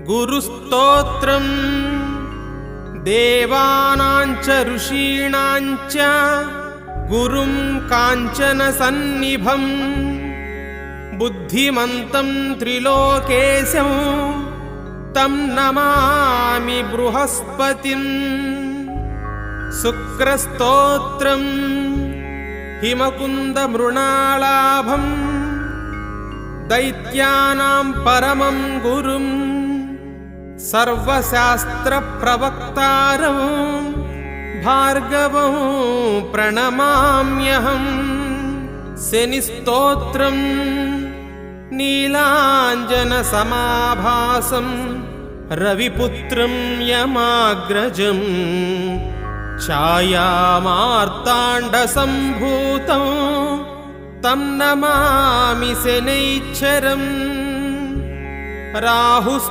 गुरुस्तोत्रम् देवानांच ऋषीणांच गुरुं काञ्चन सन्निभं बुद्धिमन्तं त्रिलोकेशं तं नमामि बृहस्पतिम्। शुक्रस्तोत्रम् हिमकुन्दमृणालाभं दैत्यानां परमं गुरुं सर्वशास्त्रप्रवक्तारं भार्गवं प्रणमाम्यहम्। शनिस्तोत्रम् नीलाञ्जनसमाभासं रविपुत्रं यमाग्रजं छायामार्ताण्डसम्भूतं तं नमामि शनैश्चरम्। राहुः